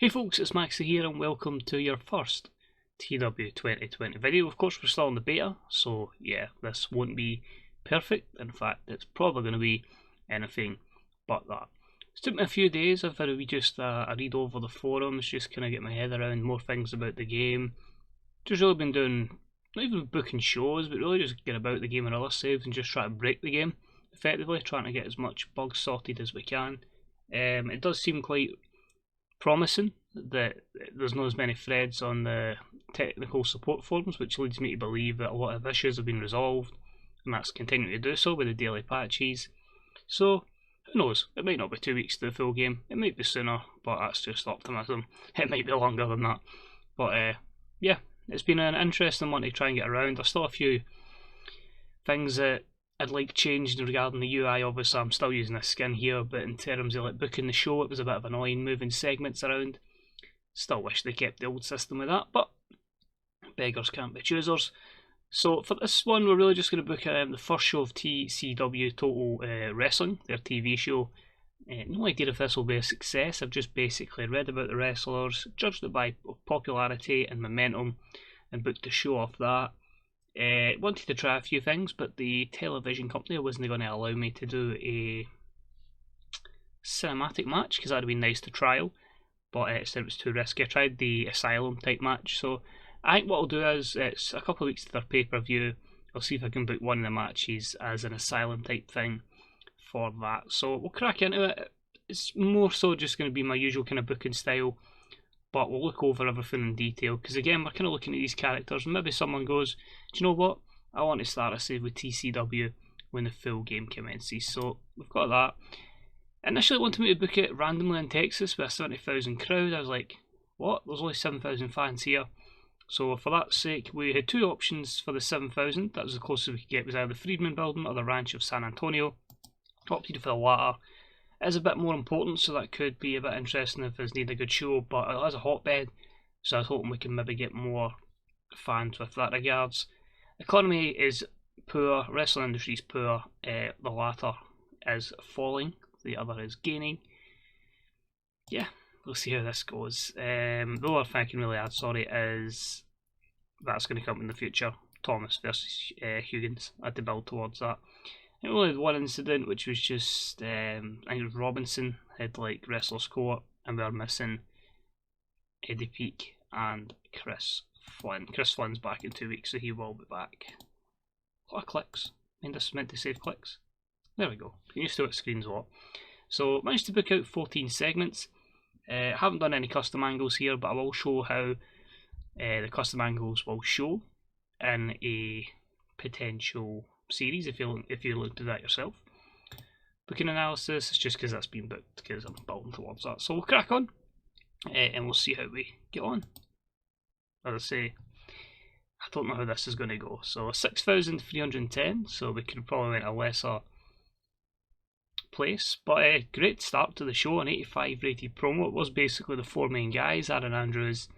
Hey folks, it's Maxie here and welcome to your first TEW2020 video. Of course we're still in the beta, so yeah, this won't be perfect. In fact, it's probably going to be anything but that. It took me a few days of just a read over the forums, just kind of get my head around more things about the game. Just really been doing, not even booking shows, but really just get about the game and other saves and just try to break the game effectively, trying to get as much bugs sorted as we can. It does seem quite promising that there's not as many threads on the technical support forums, which leads me to believe that a lot of issues have been resolved, and that's continuing to do so with the daily patches. So, who knows? It might not be 2 weeks to the full game, it might be sooner, but that's just optimism. It might be longer than that. But yeah, it's been an interesting one to try and get around. There's still a few things that I'd like changed regarding the UI. Obviously I'm still using a skin here, but in terms of like booking the show, it was a bit of annoying moving segments around. Still wish they kept the old system with that, but beggars can't be choosers. So for this one we're really just going to book the first show of TCW Total Wrestling, their TV show. No idea if this will be a success. I've just basically read about the wrestlers, judged it by popularity and momentum, and booked the show off that. Wanted to try a few things, but the television company wasn't going to allow me to do a cinematic match because that'd have been nice to trial, but it said it was too risky. I tried the Asylum type match, so I think what I'll do is it's a couple of weeks to their pay-per-view. I'll see if I can book one of the matches as an Asylum type thing for that. So we'll crack into it. It's more so just going to be my usual kind of booking style, but we'll look over everything in detail, because again we're kind of looking at these characters and maybe someone goes, do you know what, I want to start a save with TCW when the full game commences. So we've got that. Initially wanted me to book it randomly in Texas with a 70,000 crowd. I was like, what, there's only 7,000 fans here. So for that sake we had two options for the 7,000. That was the closest we could get, was either the Freedman Building or the Ranch of San Antonio. Opted for the latter. It is a bit more important, so that could be a bit interesting if it's need a good show, but it has a hotbed, so I was hoping we can maybe get more fans with that regards. Economy is poor, wrestling industry is poor, the latter is falling, the other is gaining. Yeah, we'll see how this goes. The other thing I can really add, is that's going to come in the future, Thomas versus Huggins. I had to build towards that. I only had one incident, which was just, I think it was Robinson had like wrestlers co-op, and we were missing Eddie Peak and Chris Flynn. Chris Flynn's back in 2 weeks, so he will be back. A lot of clicks. I mean, this is meant to save clicks. There we go. You used to what screens a lot. So managed to book out 14 segments. Haven't done any custom angles here, but I will show how the custom angles will show in a potential series if you look to that yourself. Booking analysis is just because that's been booked, because I'm building towards that. So we'll crack on and we'll see how we get on. As I say, I don't know how this is going to go. So 6,310, so we could probably went a lesser place, but a great start to the show. An 85 rated promo. It was basically the four main guys: Aaron Andrews,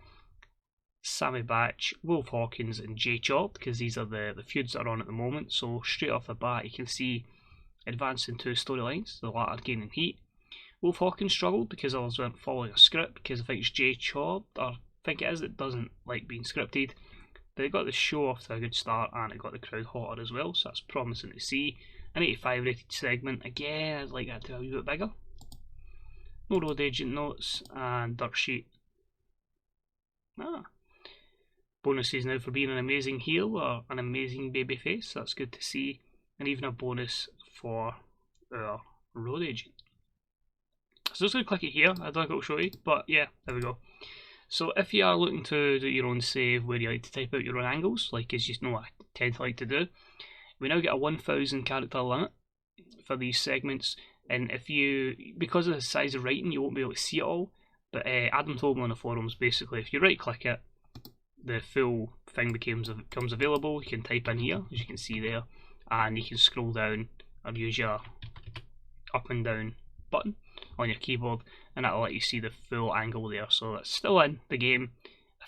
Sammy Batch, Wolf Hawkins and Jay Chop, because these are the feuds that are on at the moment. So straight off the bat you can see advancing two storylines, the latter gaining heat. Wolf Hawkins struggled because others weren't following a script, because I think it's Jay Chop, or I think it is, that doesn't like being scripted. But it got the show off to a good start and it got the crowd hotter as well, so that's promising to see. An 85 rated segment, again I'd like that to be a wee bit bigger. No road agent notes and dirt sheet. Bonuses now for being an amazing heel or an amazing babyface, that's good to see. And even a bonus for our road agent. So just going to click it here, I don't think it'll show you, but yeah, there we go. So if you are looking to do your own save where you like to type out your own angles, like as you know I tend to like to do, we now get a 1,000 character limit for these segments, and if you, because of the size of writing, you won't be able to see it all, but Adam told me on the forums, basically if you right click it, the full thing becomes available. You can type in here, as you can see there, and you can scroll down or use your up and down button on your keyboard, and that'll let you see the full angle there. So it's still in the game,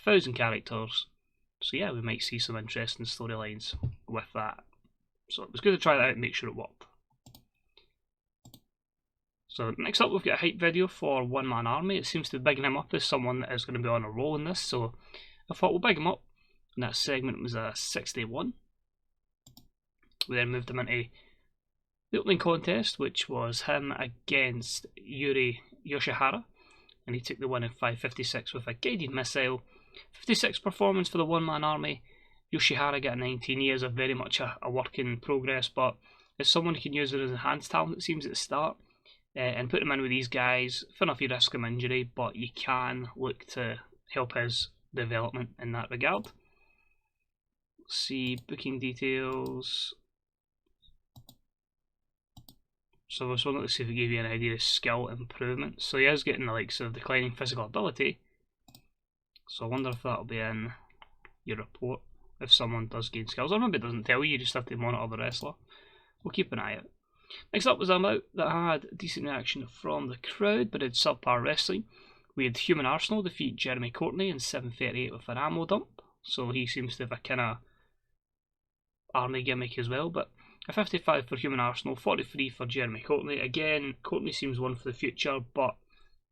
1,000 characters, so yeah, we might see some interesting storylines with that. So it was good to try that out and make sure it worked. So next up we've got a hype video for One Man Army. It seems to be bigging him up as someone that is going to be on a roll in this, so I thought we'll big him up. And that segment was a 61. We then moved him into the opening contest, which was him against Yuri Yoshihara, and he took the win in 5.56 with a guided missile. 56 performance for the One Man Army. Yoshihara got a 19. He is very much a work in progress, but as someone who can use it as enhanced talent, it seems at the start. And put him in with these guys, fair enough you risk him injury, but you can look to help his development in that regard. Let's see, booking details. So I just wanted to see if it gave you an idea of skill improvement. So he is getting the likes of declining physical ability. So I wonder if that'll be in your report if someone does gain skills. Or maybe it doesn't tell you, you just have to monitor the wrestler. We'll keep an eye out. Next up was a bout that had decent reaction from the crowd, but had subpar wrestling. We had Human Arsenal defeat Jeremy Courtney in 7.38 with an ammo dump, so he seems to have a kind of army gimmick as well. But a 55 for Human Arsenal, 43 for Jeremy Courtney. Again, Courtney seems one for the future, but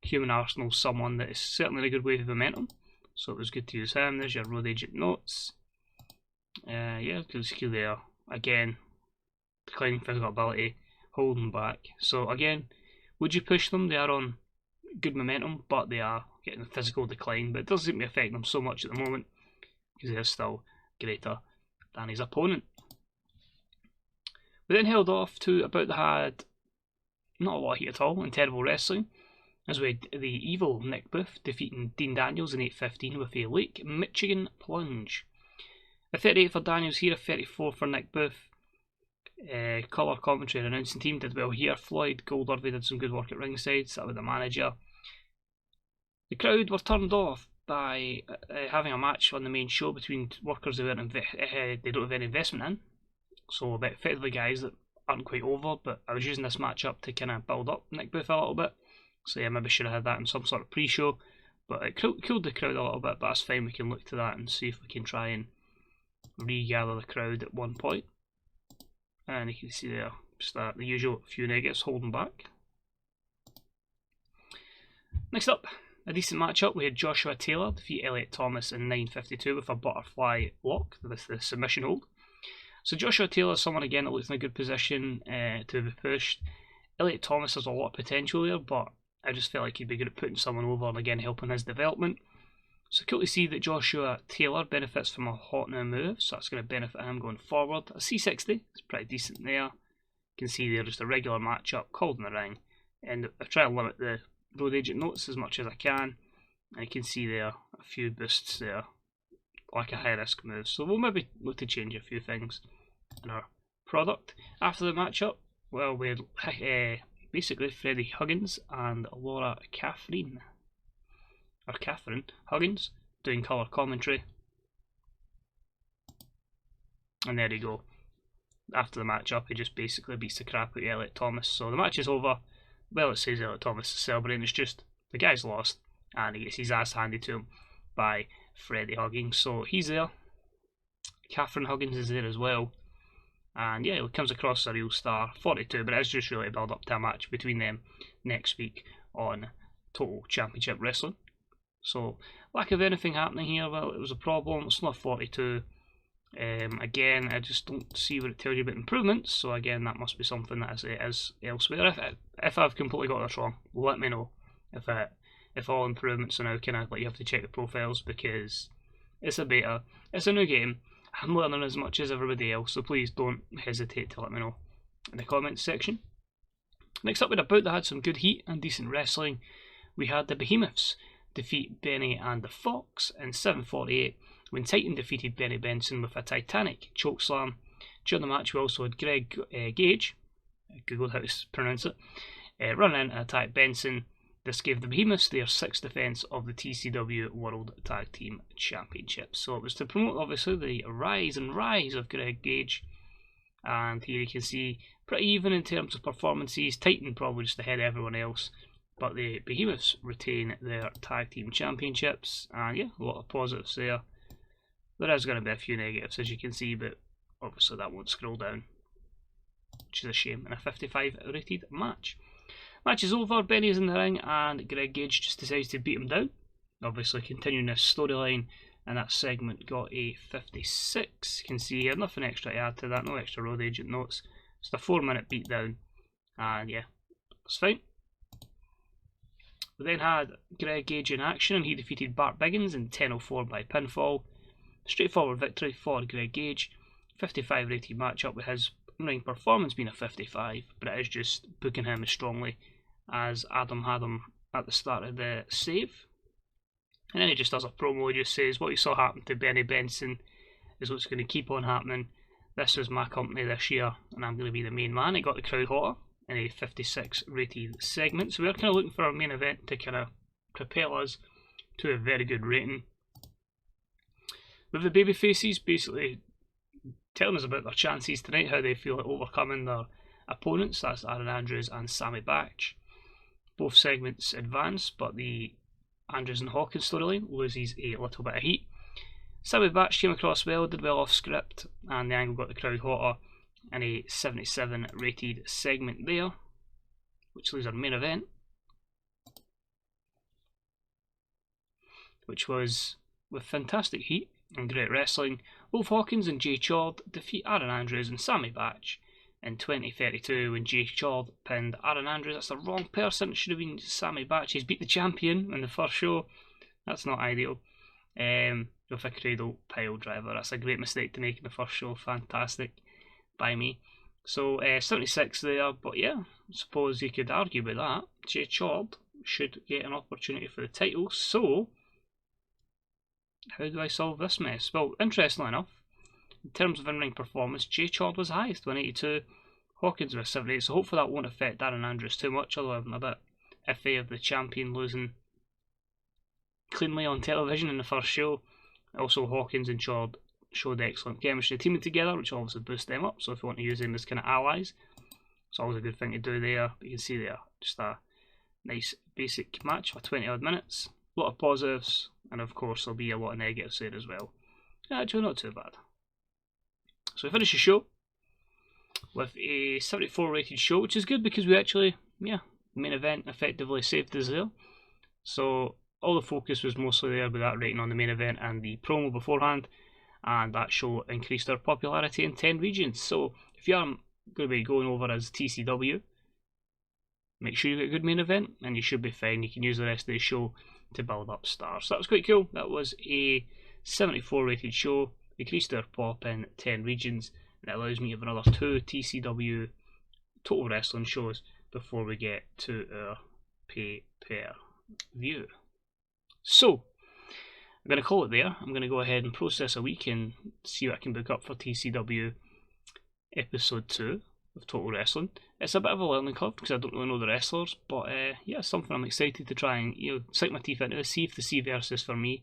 Human Arsenal someone that is certainly a good wave of momentum, so it was good to use him. There's your road agent notes. Yeah, good skill there. Again, declining physical ability, holding back. So again, would you push them? They are on good momentum, but they are getting a physical decline. But it doesn't seem to affect them so much at the moment because they're still greater than his opponent. We then held off to about the had not a lot of heat at all and terrible wrestling, as we had the evil Nick Booth defeating Dean Daniels in 8.15 with a Lake Michigan plunge. A 38 for Daniels here, a 34 for Nick Booth. Colour commentary and announcing team did well here. Floyd Goldorvey did some good work at ringside, sat with the manager. The crowd were turned off by having a match on the main show between workers they don't have any investment in. So about effectively guys that aren't quite over, but I was using this matchup to kind of build up Nick Booth a little bit. So yeah, maybe should have had that in some sort of pre-show, but it cooled the crowd a little bit, but that's fine, we can look to that and see if we can try and regather the crowd at one point. And you can see there, just the usual few negatives holding back. Next up, a decent matchup. We had Joshua Taylor defeat Elliot Thomas in 9.52 with a butterfly lock, with the submission hold. So Joshua Taylor is someone again that looks in a good position to be pushed. Elliot Thomas has a lot of potential there, but I just felt like he'd be good at putting someone over and again helping his development. So cool to see that Joshua Taylor benefits from a hot now move, so that's going to benefit him going forward. A C60, it's pretty decent there. You can see there just a regular matchup called in the ring, and I try to limit the road agent notes as much as I can. And you can see there a few boosts there, like a high risk move. So we'll maybe look to change a few things in our product. After the matchup, well, we had basically Freddie Huggins and Laura Catherine Huggins doing colour commentary. And there you go. After the match up, he just basically beats the crap out of Elliot Thomas. So the match is over. Well, it says Elliot Thomas is celebrating. It's just the guy's lost and he gets his ass handed to him by Freddie Huggins. So he's there. Catherine Huggins is there as well. And yeah, he comes across a real star. 42, but it's just really a build up to a match between them next week on Total Championship Wrestling. So, lack of anything happening here, well, it was a problem. It's not 42. Again, I just don't see what it tells you about improvements. So again, that must be something that is elsewhere. If I've completely got this wrong, let me know. If all improvements are now kind of like you have to check the profiles because it's a beta, it's a new game. I'm learning as much as everybody else, so please don't hesitate to let me know in the comments section. Next up, we had a bout that had some good heat and decent wrestling. We had the Behemoths defeat Benny and the Fox in 7.48 when Titan defeated Benny Benson with a Titanic chokeslam. During the match, we also had Greg Gage, I googled how to pronounce it, run in and attack Benson. This gave the Behemoths their 6th defence of the TCW World Tag Team Championship. So it was to promote obviously the rise of Greg Gage, and here you can see pretty even in terms of performances. Titan probably just ahead of everyone else, but the Behemoths retain their Tag Team Championships, and yeah, a lot of positives there. There is going to be a few negatives as you can see, but obviously that won't scroll down, which is a shame in a 55 rated match. Match is over, Benny's in the ring, and Greg Gage just decides to beat him down. Obviously continuing this storyline, and that segment got a 56. You can see here, nothing extra to add to that, no extra road agent notes. Just a 4-minute beatdown, and yeah, it's fine. We then had Greg Gage in action, and he defeated Bart Biggins in 10:04 by pinfall. Straightforward victory for Greg Gage. 55 rated matchup with his ring performance being a 55, but it is just booking him as strongly as Adam had him at the start of the save. And then he just does a promo. He just says, what you saw happen to Benny Benson is what's going to keep on happening. This is my company this year, and I'm going to be the main man. It got the crowd hotter in a 56 rated segment. So we're kind of looking for our main event to kind of propel us to a very good rating. With the baby faces basically telling us about their chances tonight, how they feel at overcoming their opponents. That's Aaron Andrews and Sammy Batch. Both segments advance, but the Andrews and Hawkins storyline loses a little bit of heat. Sammy Batch came across well, did well off script, and the angle got the crowd hotter in a 77 rated segment there, which leaves our main event, which was with fantastic heat and great wrestling. Wolf Hawkins and Jay Chord defeat Aaron Andrews and Sammy Batch in 2032 when Jay Chord pinned Aaron Andrews. That's the wrong person, it should have been Sammy Batch. He's beat the champion in the first show. That's not ideal. With a cradle pile driver. That's a great mistake to make in the first show. Fantastic by me. So 76 there, but yeah, I suppose you could argue with that. Jay Chord should get an opportunity for the title. So how do I solve this mess? Well, interestingly enough, in terms of in-ring performance, Jay Chord was highest, 182. Hawkins was 78, so hopefully that won't affect Aaron Andrews too much, although I'm a bit iffy of the champion losing cleanly on television in the first show. Also, Hawkins and Chord showed excellent chemistry teaming together, which obviously boosts them up, so if you want to use them as kind of allies, it's always a good thing to do there. But you can see there, just a nice basic match for 20 odd minutes. A lot of positives, and of course there'll be a lot of negatives there as well. Actually, not too bad. So we finish the show with a 74 rated show, which is good because we actually, the main event effectively saved us there. So all the focus was mostly there with that rating on the main event and the promo beforehand, and that show increased our popularity in 10 regions. So if you are going to be going over as TCW, make sure you get a good main event and you should be fine. You can use the rest of the show to build up stars. So that was quite cool. That was a 74 rated show, increased our pop in 10 regions, and it allows me to have another 2 TCW Total Wrestling shows before we get to our pay-per-view. So I'm going to call it there. I'm going to go ahead and process a week and see what I can book up for TCW episode 2 of Total Wrestling. It's a bit of a learning curve because I don't really know the wrestlers, but yeah, something I'm excited to try and sink my teeth into, see if the C-verse is for me.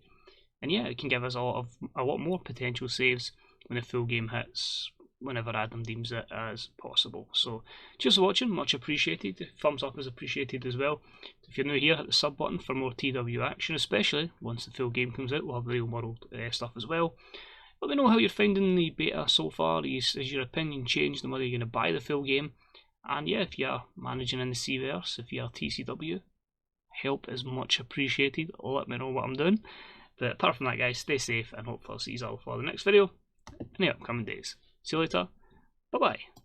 And yeah, it can give us a lot more potential saves when the full game hits, whenever Adam deems it as possible. So cheers for watching, much appreciated. Thumbs up is appreciated as well. If you're new here, hit the sub button for more TW action, especially once the full game comes out. We'll have the real world stuff as well. Let me know how you're finding the beta so far. Has your opinion changed on whether you're going to buy the full game? And yeah, if you're managing in the C-verse, if you're TCW, help is much appreciated. Let me know what I'm doing. But apart from that, guys, stay safe, and hopefully I'll see you all for the next video in the upcoming days. See you later. Bye-bye.